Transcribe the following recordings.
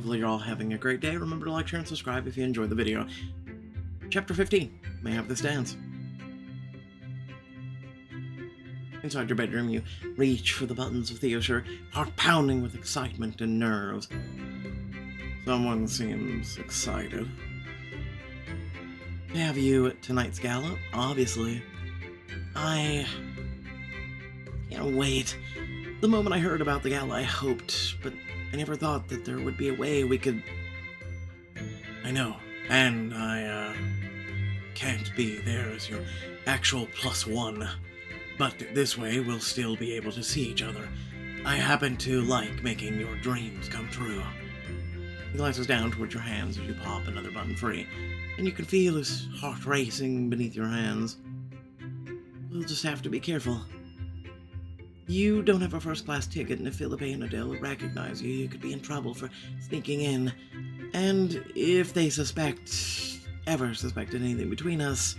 Hopefully you're all having a great day. Remember to like, share, and subscribe if you enjoyed the video. Chapter 15, May Have This Dance. Inside your bedroom, you reach for the buttons of Theo's shirt, heart pounding with excitement and nerves. Someone seems excited. To have you at tonight's gala, obviously. I can't wait. The moment I heard about the gala, I hoped, but I never thought that there would be a way we could... I know, and I can't be there as your actual +1. But this way, we'll still be able to see each other. I happen to like making your dreams come true. He glances down towards your hands as you pop another button free, and you can feel his heart racing beneath your hands. We'll just have to be careful. You don't have a first-class ticket, and if Philip and Adele recognize you, you could be in trouble for sneaking in. And if they ever suspected anything between us,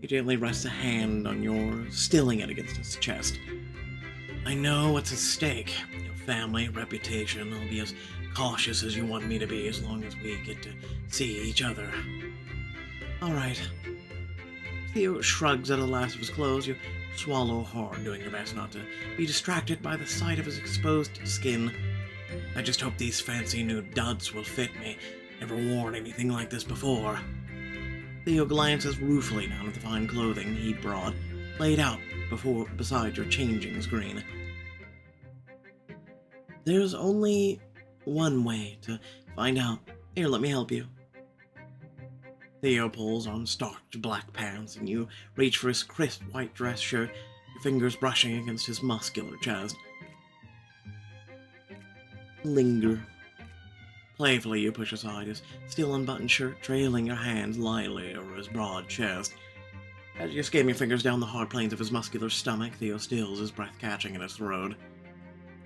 he gently rests a hand on yours, stilling it against his chest. I know what's at stake. Your family, reputation. I'll be as cautious as you want me to be as long as we get to see each other. Alright. Theo shrugs at the last of his clothes. You swallow hard, doing your best not to be distracted by the sight of his exposed skin. I just hope these fancy new duds will fit me. Never worn anything like this before. Theo glances ruefully down at the fine clothing he brought, laid out beside your changing screen. There's only one way to find out. Here, let me help you. Theo pulls on starched black pants, and you reach for his crisp white dress shirt, your fingers brushing against his muscular chest. Linger. Playfully, you push aside his still unbuttoned shirt, trailing your hands lightly over his broad chest. As you skim your fingers down the hard planes of his muscular stomach, Theo stills, his breath catching in his throat.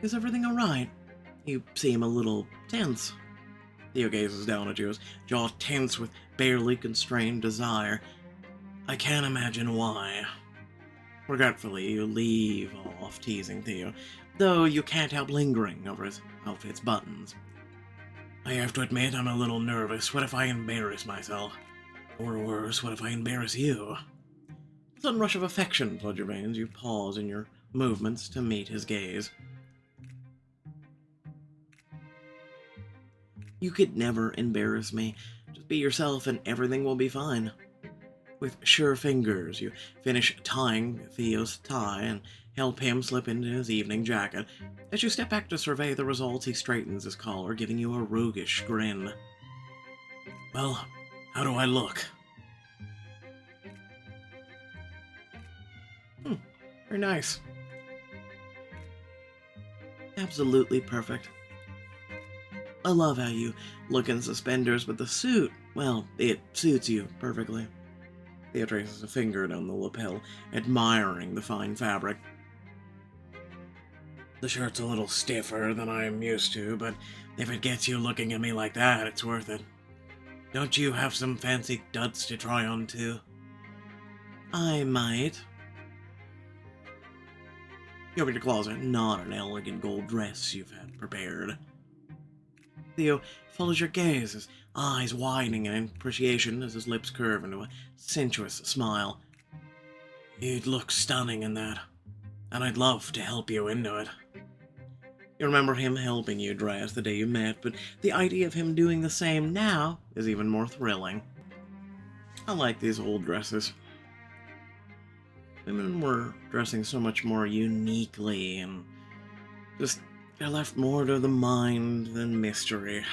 Is everything alright? You seem a little tense. Theo gazes down at you, his jaw tense with barely constrained desire. I can't imagine why. Regretfully, you leave off teasing Theo, though you can't help lingering over his outfit's buttons. I have to admit I'm a little nervous. What if I embarrass myself? Or worse, what if I embarrass you? A sudden rush of affection floods your veins. You pause in your movements to meet his gaze. You could never embarrass me. Just be yourself and everything will be fine. With sure fingers, you finish tying Theo's tie and help him slip into his evening jacket. As you step back to survey the results, he straightens his collar, giving you a roguish grin. Well, how do I look? Very nice. Absolutely perfect. I love how you look in suspenders, but the suit, well, it suits you perfectly. Theo traces a finger down the lapel, admiring the fine fabric. The shirt's a little stiffer than I'm used to, but if it gets you looking at me like that, it's worth it. Don't you have some fancy duds to try on too? I might. You open your closet, not an elegant gold dress you've had prepared. Theo follows your gaze, his eyes widening in appreciation as his lips curve into a sensuous smile. You'd look stunning in that, and I'd love to help you into it. You remember him helping you dress the day you met, but the idea of him doing the same now is even more thrilling. I like these old dresses. Women were dressing so much more uniquely, and just they're left more to the mind than mystery.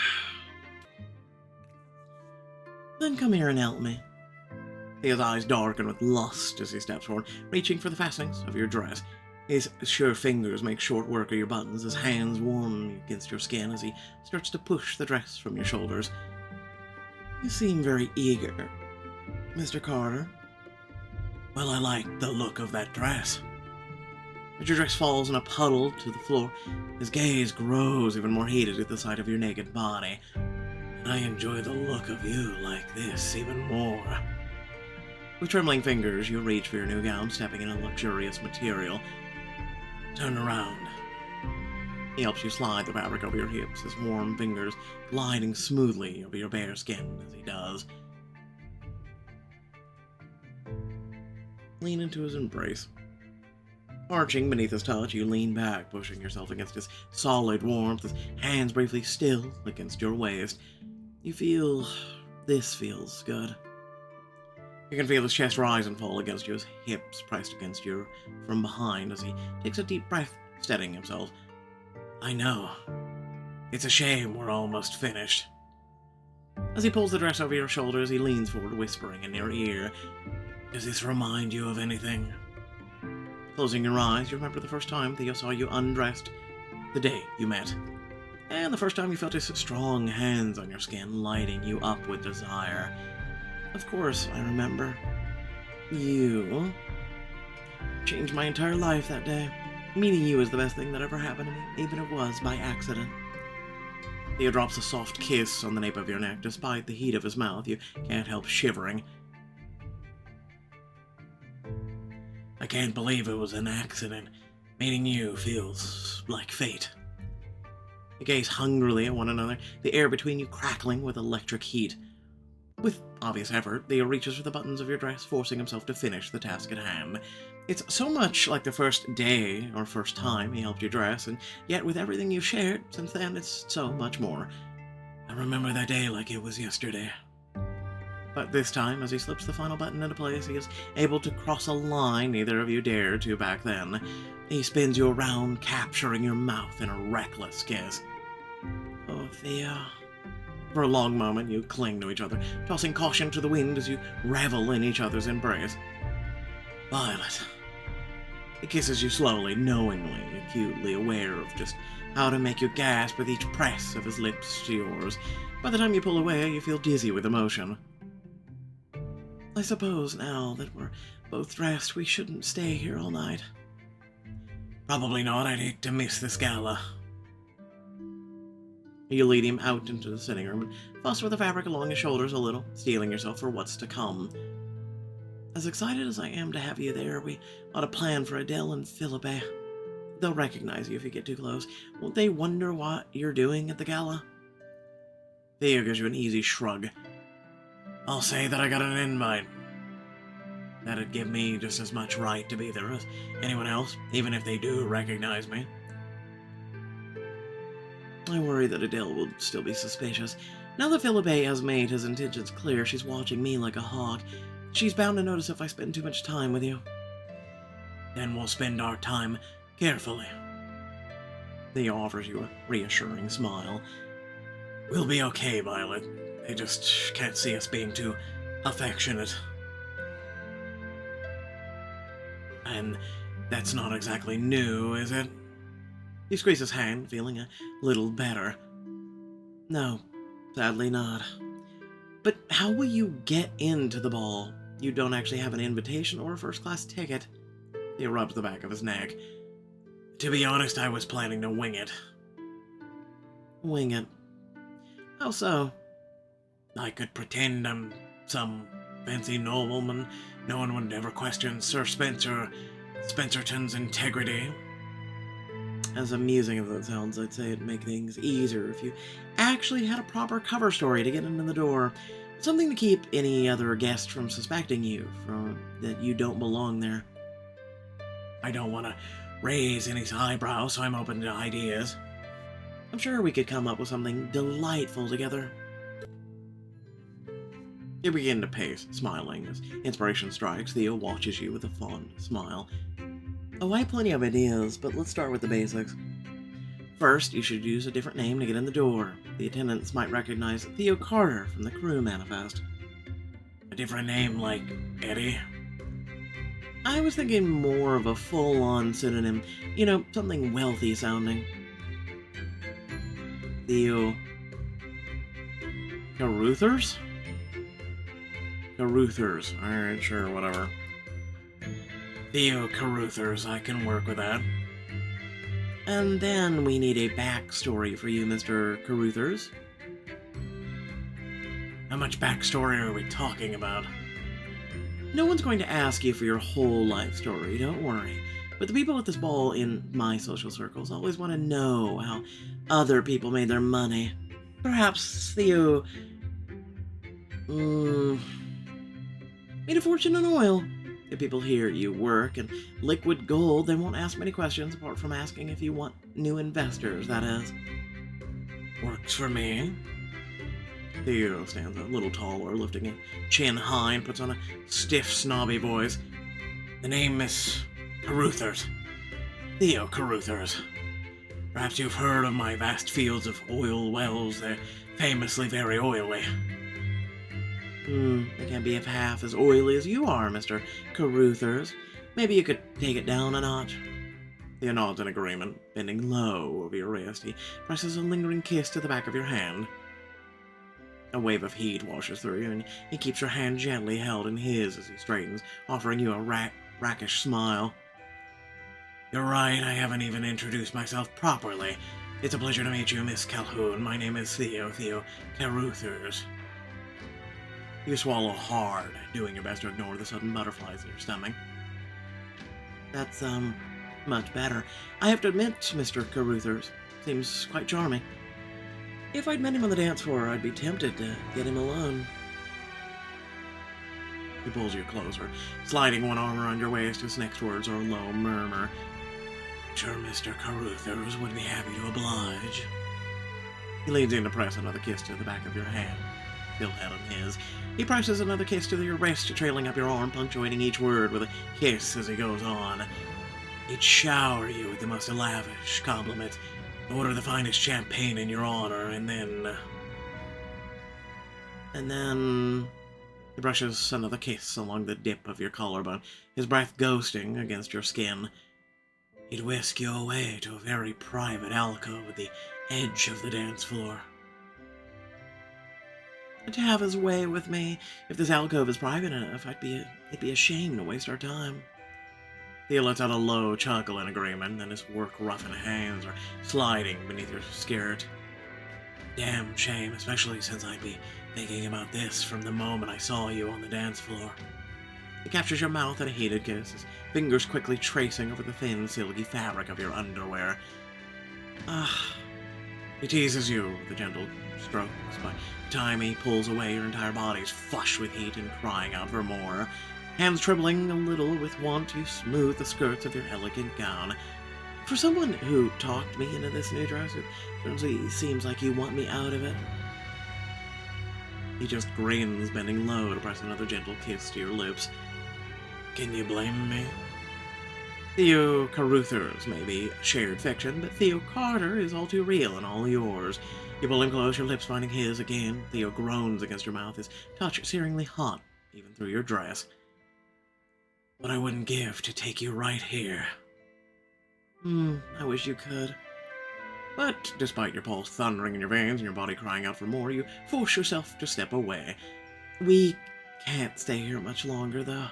Then come here and help me. His eyes darken with lust as he steps forward, reaching for the fastenings of your dress. His sure fingers make short work of your buttons, his hands warm against your skin as he starts to push the dress from your shoulders. You seem very eager, Mr. Carter. Well, I like the look of that dress. As your dress falls in a puddle to the floor, his gaze grows even more heated at the sight of your naked body. And I enjoy the look of you like this even more. With trembling fingers, you reach for your new gown, stepping in a luxurious material. Turn around. He helps you slide the fabric over your hips, his warm fingers gliding smoothly over your bare skin as he does. Lean into his embrace. Arching beneath his touch, you lean back, pushing yourself against his solid warmth, his hands briefly still against your waist. You feel... this feels good. You can feel his chest rise and fall against you, his hips pressed against you from behind as he takes a deep breath, steadying himself. I know. It's a shame we're almost finished. As he pulls the dress over your shoulders, he leans forward, whispering in your ear. Does this remind you of anything? Closing your eyes, you remember the first time Theo saw you undressed, the day you met, and the first time you felt his strong hands on your skin, lighting you up with desire. Of course, I remember. You changed my entire life that day. Meeting you is the best thing that ever happened to me, even if it was by accident. Theo drops a soft kiss on the nape of your neck. Despite the heat of his mouth, you can't help shivering. I can't believe it was an accident. Meeting you feels like fate. You gaze hungrily at one another, the air between you crackling with electric heat. With obvious effort, Theo reaches for the buttons of your dress, forcing himself to finish the task at hand. It's so much like the first day or first time he helped you dress, and yet with everything you've shared since then, it's so much more. I remember that day like it was yesterday. But this time, as he slips the final button into place, he is able to cross a line neither of you dared to back then. He spins you around, capturing your mouth in a reckless kiss. Oh, Theo. For a long moment, you cling to each other, tossing caution to the wind as you revel in each other's embrace. Violet. He kisses you slowly, knowingly, acutely aware of just how to make you gasp with each press of his lips to yours. By the time you pull away, you feel dizzy with emotion. I suppose now that we're both dressed, we shouldn't stay here all night. Probably not. I'd hate to miss this gala. You lead him out into the sitting room and fuss with the fabric along his shoulders a little, steeling yourself for what's to come. As excited as I am to have you there, we ought to plan for Adele and Philippe. They'll recognize you if you get too close. Won't they wonder what you're doing at the gala? Theo gives you an easy shrug. I'll say that I got an invite. That'd give me just as much right to be there as anyone else, even if they do recognize me. I worry that Adele will still be suspicious. Now that Philippe has made his intentions clear, she's watching me like a hawk. She's bound to notice if I spend too much time with you. Then we'll spend our time carefully. Theo offers you a reassuring smile. We'll be okay, Violet. They just can't see us being too affectionate. And that's not exactly new, is it? He squeezes his hand, feeling a little better. No, sadly not. But how will you get into the ball? You don't actually have an invitation or a first-class ticket. He rubs the back of his neck. To be honest, I was planning to wing it. Wing it? How so? I could pretend I'm some fancy nobleman. No one would ever question Sir Spencerton's integrity. As amusing as that sounds, I'd say it'd make things easier if you actually had a proper cover story to get into the door. Something to keep any other guest from suspecting you, that you don't belong there. I don't want to raise any eyebrows, so I'm open to ideas. I'm sure we could come up with something delightful together. You begin to pace, smiling as inspiration strikes. Theo watches you with a fond smile. Oh, I have plenty of ideas, but let's start with the basics. First, you should use a different name to get in the door. The attendants might recognize Theo Carter from the crew manifest. A different name like Eddie? I was thinking more of a full-on synonym. You know, something wealthy sounding. Theo... Caruthers? Caruthers. Alright, sure, whatever. Theo Caruthers, I can work with that. And then we need a backstory for you, Mr. Caruthers. How much backstory are we talking about? No one's going to ask you for your whole life story, don't worry. But the people at this ball in my social circles always want to know how other people made their money. Perhaps Theo mm, made a fortune in oil. If people hear you work in liquid gold, they won't ask many questions apart from asking if you want new investors, that is. Works for me. Theo stands a little taller, lifting a chin high and puts on a stiff, snobby voice. The name is Caruthers. Theo Caruthers. Perhaps you've heard of my vast fields of oil wells. They're famously very oily. They can't be half as oily as you are, Mr. Caruthers. Maybe you could take it down a notch. Theo nods in agreement, bending low over your wrist. He presses a lingering kiss to the back of your hand. A wave of heat washes through you, and he keeps your hand gently held in his as he straightens, offering you a rakish smile. You're right, I haven't even introduced myself properly. It's a pleasure to meet you, Miss Calhoun. My name is Theo Caruthers. You swallow hard, doing your best to ignore the sudden butterflies in your stomach. That's, much better. I have to admit, Mr. Caruthers seems quite charming. If I'd met him on the dance floor, I'd be tempted to get him alone. He pulls you closer, sliding one arm around your waist. His next words are a low murmur. Sure, Mr. Caruthers would be happy to oblige. He leans in to press another kiss to the back of your hand, still held in his. He presses another kiss to your wrist, trailing up your arm, punctuating each word with a kiss as he goes on. He'd shower you with the most lavish compliments, order the finest champagne in your honor, and then he brushes another kiss along the dip of your collarbone, his breath ghosting against your skin. He'd whisk you away to a very private alcove at the edge of the dance floor. To have his way with me, if this alcove is private enough, it'd be a shame to waste our time. Theo lets out a low chuckle in agreement, and his work-roughened hands are sliding beneath your skirt. Damn shame, especially since I'd be thinking about this from the moment I saw you on the dance floor. He captures your mouth in a heated kiss, his fingers quickly tracing over the thin, silky fabric of your underwear. He teases you with a gentle strokes. By the time he pulls away, your entire body is flush with heat and crying out for more. Hands trembling a little with want, you smooth the skirts of your elegant gown. For someone who talked me into this new dress, it certainly seems like you want me out of it. He just grins, bending low to press another gentle kiss to your lips. Can you blame me? Theo Caruthers may be shared fiction, but Theo Carter is all too real and all yours. You pull him close, your lips finding his again. Theo groans against your mouth, his touch searingly hot, even through your dress. What I wouldn't give to take you right here. I wish you could. But despite your pulse thundering in your veins and your body crying out for more, you force yourself to step away. We can't stay here much longer, though.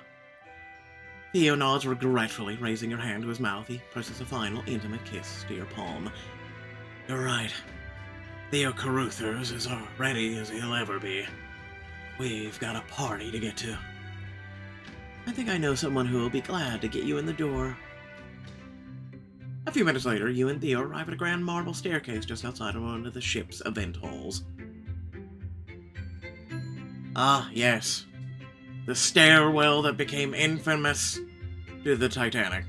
Theo nods regretfully, raising your hand to his mouth. He presses a final intimate kiss to your palm. You're right. Theo Caruthers is as ready as he'll ever be. We've got a party to get to. I think I know someone who will be glad to get you in the door. A few minutes later, you and Theo arrive at a grand marble staircase just outside of one of the ship's event halls. Ah, yes. The stairwell that became infamous to the Titanic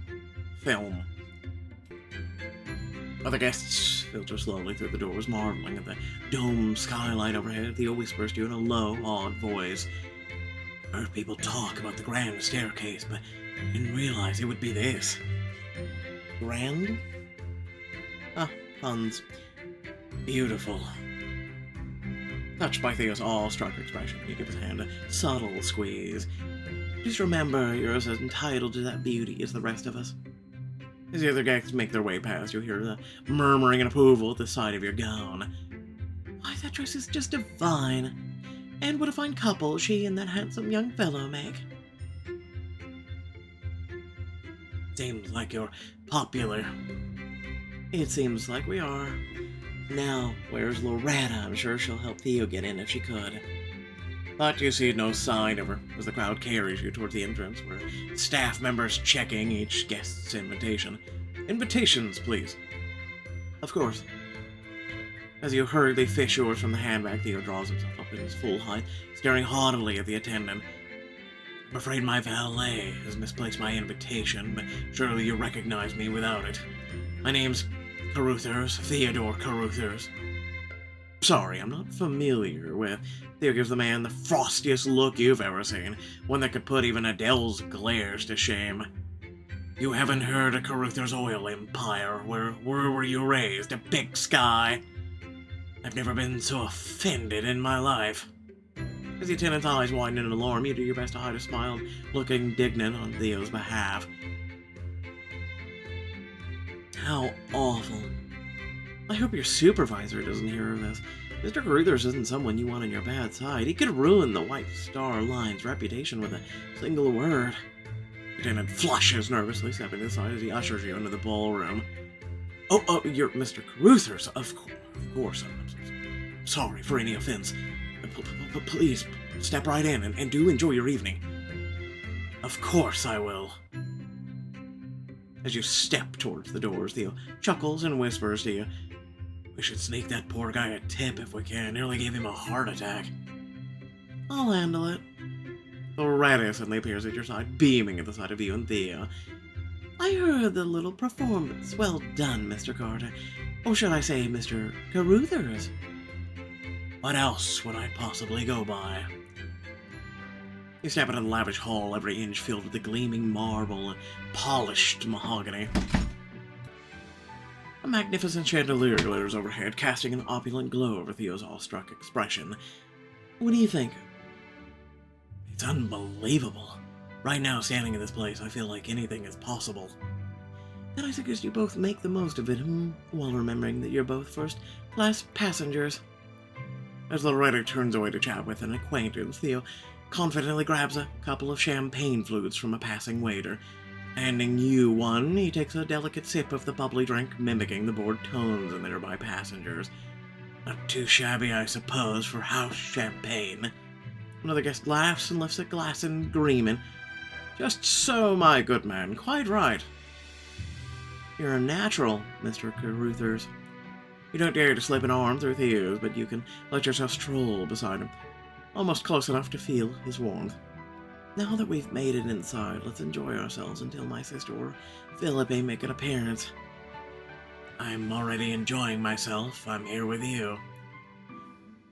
film. Other guests filter slowly through the doors, marveling at the dome skylight overhead. Theo whispers to you in a low, odd voice. I've heard people talk about the grand staircase, but I didn't realize it would be this. Grand? Puns. Beautiful. Touched by Theo's awe-struck expression, you give his hand a subtle squeeze. Just remember, you're as entitled to that beauty as the rest of us. As the other guests make their way past, you hear the murmuring in approval at the side of your gown. Why, that dress is just divine. And what a fine couple she and that handsome young fellow make. Seems like you're popular. It seems like we are. Now, where's Loretta? I'm sure she'll help Theo get in if she could. But you see no sign of her as the crowd carries you towards the entrance, where staff members checking each guest's invitation. Invitations, please. Of course. As you hurriedly fish yours from the handbag, Theo draws himself up in his full height, staring haughtily at the attendant. I'm afraid my valet has misplaced my invitation, but surely you recognize me without it. My name's Caruthers, Theodore Caruthers. Sorry, I'm not familiar with. Theo gives the man the frostiest look you've ever seen, one that could put even Adele's glares to shame. You haven't heard of Caruthers Oil Empire? Where were you raised? A big sky? I've never been so offended in my life. As the attendant's eyes widen in alarm, you do your best to hide a smile, looking indignant on Theo's behalf. How awful. I hope your supervisor doesn't hear of this. Mr. Caruthers isn't someone you want on your bad side. He could ruin the White Star Line's reputation with a single word. The attendant flushes nervously, stepping aside as he ushers you into the ballroom. Oh, you're Mr. Caruthers. Of course. I'm sorry for any offense. Please, step right in and do enjoy your evening. Of course I will. As you step towards the doors, Theo chuckles and whispers to you. We should sneak that poor guy a tip if we can. Nearly gave him a heart attack. I'll handle it. Loretta suddenly appears at your side, beaming at the sight of you and Theo. I heard the little performance. Well done, Mr. Carter. Or should I say, Mr. Caruthers? What else would I possibly go by? You step into the lavish hall, every inch filled with the gleaming marble and polished mahogany. A magnificent chandelier glitters overhead, casting an opulent glow over Theo's awestruck expression. What do you think? It's unbelievable. Right now, standing in this place, I feel like anything is possible. Then I suggest you both make the most of it, while remembering that you're both first-class passengers. As Loretta turns away to chat with an acquaintance, Theo confidently grabs a couple of champagne flutes from a passing waiter. Handing you one, he takes a delicate sip of the bubbly drink, mimicking the bored tones of the nearby passengers. Not too shabby, I suppose, for house champagne. Another guest laughs and lifts a glass in agreement. Just so, my good man, quite right. You're a natural, Mr. Caruthers. You don't dare to slip an arm through Theo's, but you can let yourself stroll beside him, almost close enough to feel his warmth. Now that we've made it inside, let's enjoy ourselves until my sister or Philippa make an appearance. I'm already enjoying myself. I'm here with you.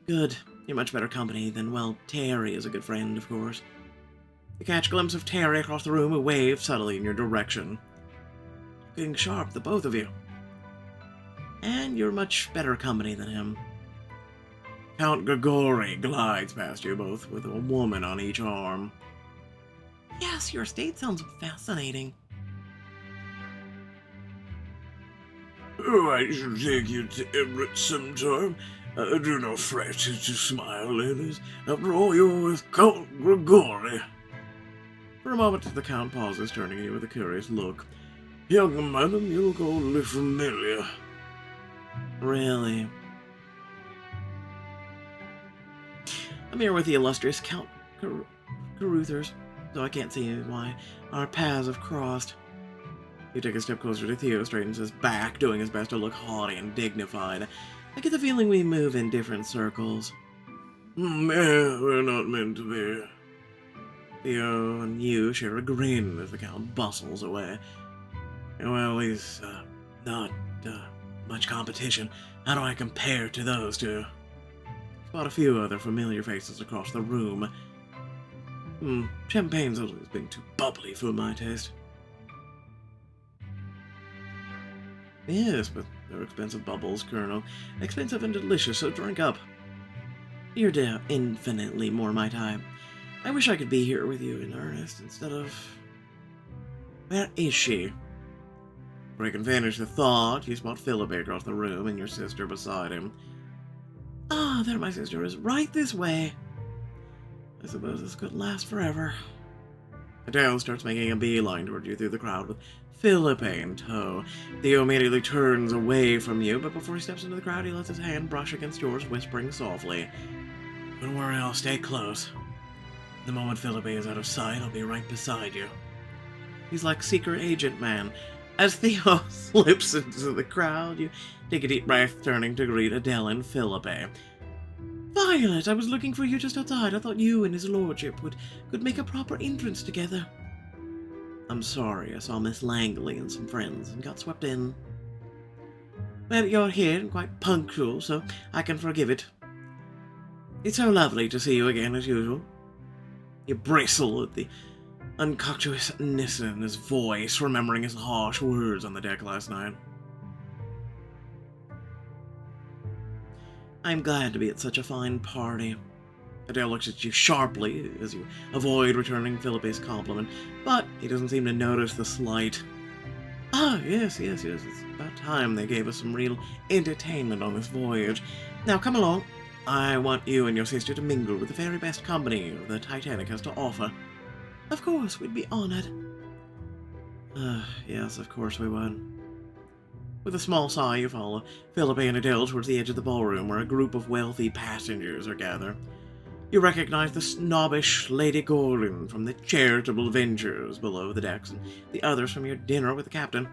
Good. You're much better company than, well, Terry is a good friend, of course. You catch a glimpse of Terry across the room, who waves subtly in your direction. Looking sharp, the both of you. And you're much better company than him. Count Grigori glides past you both, with a woman on each arm. Yes, your estate sounds fascinating. Oh, I shall take you to Everett sometime. Do not fret to smile, ladies. After all, you're with Count Grigori. For a moment, the Count pauses, turning at you with a curious look. Young madam, you look oddly familiar. Really? I'm here with the illustrious Count Caruthers, so I can't see why our paths have crossed. You take a step closer to Theo, straightens his back, doing his best to look haughty and dignified. I get the feeling we move in different circles. We're not meant to be. Theo and you share a grin as the Count bustles away. Well, he's not much competition. How do I compare to those two? Spot a few other familiar faces across the room. Champagne's always been too bubbly for my taste. Yes, but they're expensive bubbles, Colonel. Expensive and delicious, so drink up. You're infinitely more my type. I wish I could be here with you in earnest, instead of... Where is she? Before you can finish the thought, you spot Philippa across the room and your sister beside him. Ah, there my sister is, right this way. I suppose this could last forever. Adele starts making a beeline toward you through the crowd with Philippa in tow. Theo immediately turns away from you, but before he steps into the crowd, he lets his hand brush against yours, whispering softly, Don't worry, I'll stay close. The moment Philippe is out of sight, I'll be right beside you. He's like secret agent man. As Theo slips into the crowd, you take a deep breath, turning to greet Adele and Philippe. Violet, I was looking for you just outside. I thought you and his lordship could make a proper entrance together. I'm sorry, I saw Miss Langley and some friends and got swept in. Well, you're here and quite punctual, so I can forgive it. It's so lovely to see you again as usual. You bristle at the unctuousness in his voice, remembering his harsh words on the deck last night. I'm glad to be at such a fine party. Adele looks at you sharply as you avoid returning Philippe's compliment, but he doesn't seem to notice the slight. Ah, yes, it's about time they gave us some real entertainment on this voyage. Now come along. I want you and your sister to mingle with the very best company the Titanic has to offer. Of course, we'd be honored. Yes, of course we would. With a small sigh, you follow Philippe and Adele towards the edge of the ballroom where a group of wealthy passengers are gathered. You recognize the snobbish Lady Gordon from the charitable ventures below the decks and the others from your dinner with the captain.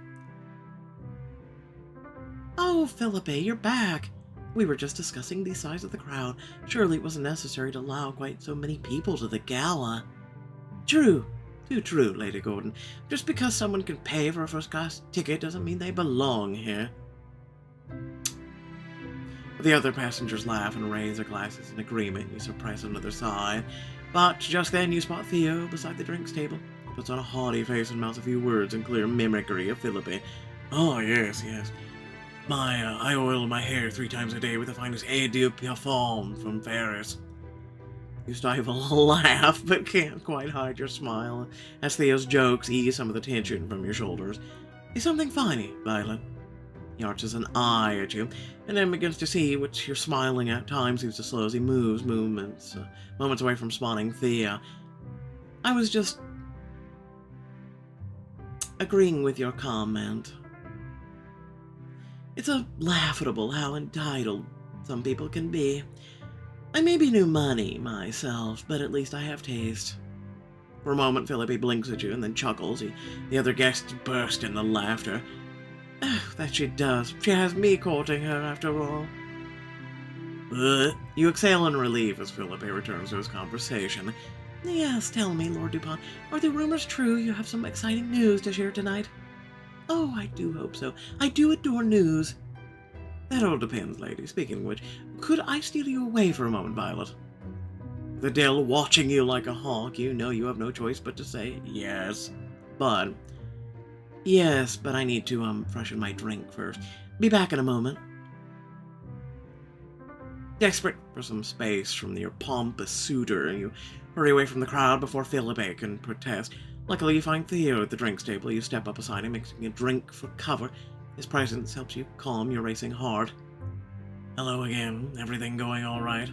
Oh, Philippe, you're back. We were just discussing the size of the crowd. Surely it wasn't necessary to allow quite so many people to the gala. True. Too true, Lady Gordon. Just because someone can pay for a first-class ticket doesn't mean they belong here. The other passengers laugh and raise their glasses in agreement. You suppress another sigh. But just then you spot Theo beside the drinks table. He puts on a haughty face and mouths a few words in clear mimicry of Philippe. Oh, yes. I oil my hair 3 times a day with the finest eau de parfum from Paris. You stifle a laugh, but can't quite hide your smile as Theo's jokes ease some of the tension from your shoulders. Is something funny, Violet? He arches an eye at you, and then begins to see what you're smiling at. Time seems to slow as he moves moments away from spotting Theo. I was just agreeing with your comment. It's a laughable how entitled some people can be. I may be new money myself, but at least I have taste. For a moment, Philippe blinks at you and then chuckles. The other guests burst into laughter. Oh, that she does. She has me courting her after all. You exhale in relief as Philippe returns to his conversation. Yes, tell me, Lord Dupont, are the rumors true you have some exciting news to share tonight? Oh, I do hope so. I do adore news. That all depends, lady. Speaking of which, could I steal you away for a moment, Violet? With Adele watching you like a hawk, you know you have no choice but to say yes. But I need to, freshen my drink first. Be back in a moment. Desperate for some space from your pompous suitor, you hurry away from the crowd before Philippe can protest. Luckily, you find Theo at the drinks table. You step up beside him, mixing a drink for cover. His presence helps you calm your racing heart. Hello again. Everything going all right?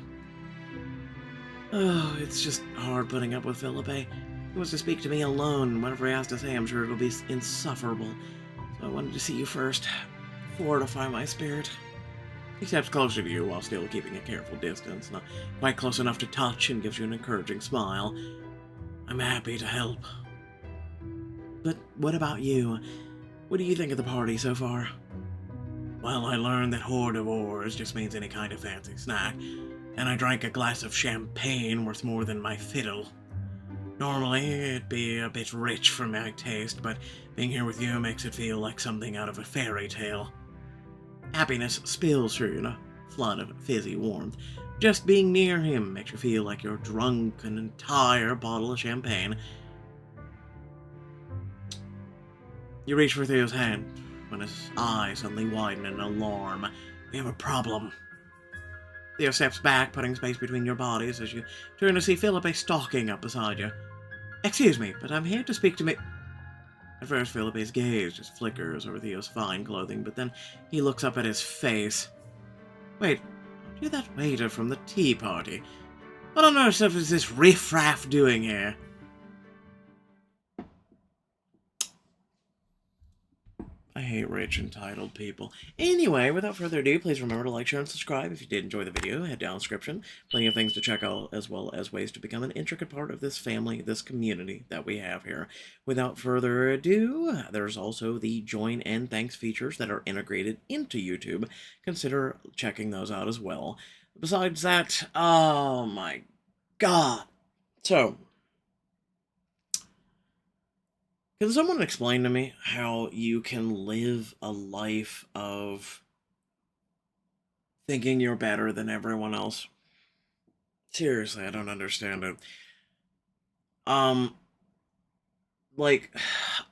Oh, it's just hard putting up with Philippe. He wants to speak to me alone. Whatever he has to say, I'm sure it'll be insufferable. So I wanted to see you first. Fortify my spirit. He steps closer to you while still keeping a careful distance. Not quite close enough to touch, and gives you an encouraging smile. I'm happy to help. But what about you? What do you think of the party so far? Well, I learned that hors d'oeuvres just means any kind of fancy snack, and I drank a glass of champagne worth more than my fiddle. Normally, it'd be a bit rich for my taste, but being here with you makes it feel like something out of a fairy tale. Happiness spills through in a flood of fizzy warmth. Just being near him makes you feel like you're drunk an entire bottle of champagne. You reach for Theo's hand when his eyes suddenly widen in alarm. We have a problem. Theo steps back, putting space between your bodies as you turn to see Philippe stalking up beside you. Excuse me, but I'm here to speak to me. At first, Philippe's gaze just flickers over Theo's fine clothing, but then he looks up at his face. Wait, aren't you that waiter from the tea party? What on earth is this riffraff doing here? I hate rich, entitled people. Anyway, without further ado, please remember to like, share, and subscribe. If you did enjoy the video, head down the description. Plenty of things to check out, as well as ways to become an intricate part of this family, this community that we have here. Without further ado, there's also the join and thanks features that are integrated into YouTube. Consider checking those out as well. Besides that, oh my god. So, can someone explain to me how you can live a life of thinking you're better than everyone else? Seriously, I don't understand it. Um, like,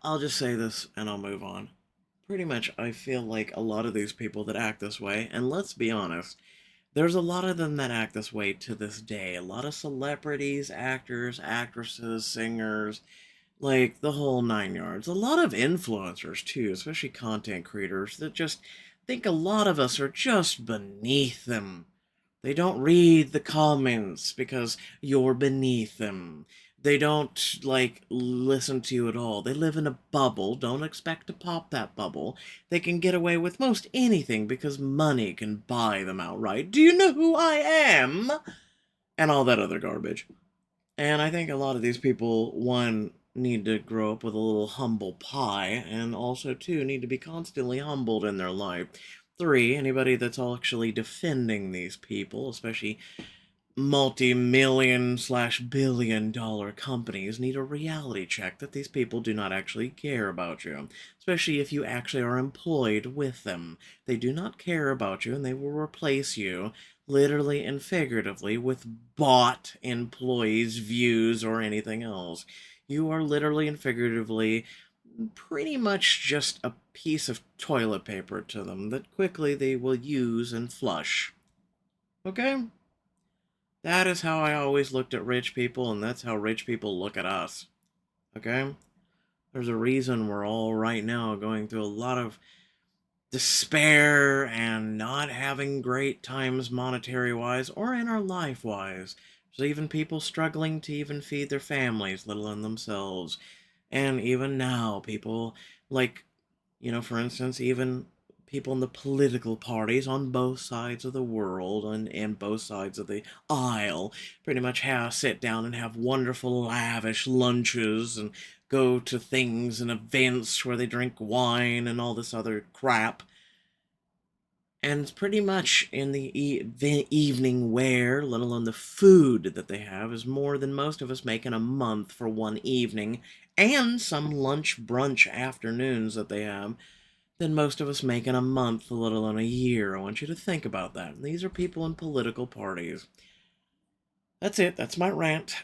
I'll just say this and I'll move on. Pretty much, I feel like a lot of these people that act this way, and let's be honest, there's a lot of them that act this way to this day. A lot of celebrities, actors, actresses, singers, like the whole nine yards. A lot of influencers too, especially content creators that just think a lot of us are just beneath them. They don't read the comments because you're beneath them. They don't like listen to you at all. They live in a bubble. Don't expect to pop that bubble. They can get away with most anything because money can buy them outright. Do you know who I am? And all that other garbage. And I think a lot of these people, one, need to grow up with a little humble pie, and also, two, need to be constantly humbled in their life. Three, anybody that's actually defending these people, especially multi-million slash billion dollar companies, need a reality check that these people do not actually care about you, especially if you actually are employed with them. They do not care about you, and they will replace you literally and figuratively with bought employees, views, or anything else. You are literally and figuratively pretty much just a piece of toilet paper to them that quickly they will use and flush. Okay? That is how I always looked at rich people, and that's how rich people look at us. Okay? There's a reason we're all right now going through a lot of despair and not having great times monetary wise or in our life wise. There's even people struggling to even feed their families, let alone themselves. And even now, people like, for instance, even people in the political parties on both sides of the world and both sides of the aisle pretty much sit down and have wonderful, lavish lunches and go to things and events where they drink wine and all this other crap. And pretty much in the evening wear, let alone the food that they have, is more than most of us make in a month for one evening, and some lunch brunch afternoons that they have than most of us make in a month, let alone a year. I want you to think about that. These are people in political parties. That's it. That's my rant.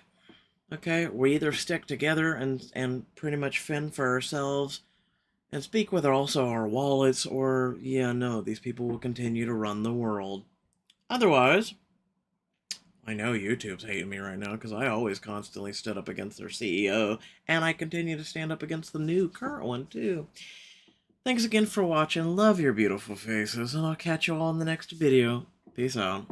Okay? We either stick together and pretty much fend for ourselves and speak with also our wallets, or, yeah, no, these people will continue to run the world. Otherwise, I know YouTube's hating me right now because I always constantly stood up against their CEO, and I continue to stand up against the new current one, too. Thanks again for watching. Love your beautiful faces, and I'll catch you all in the next video. Peace out.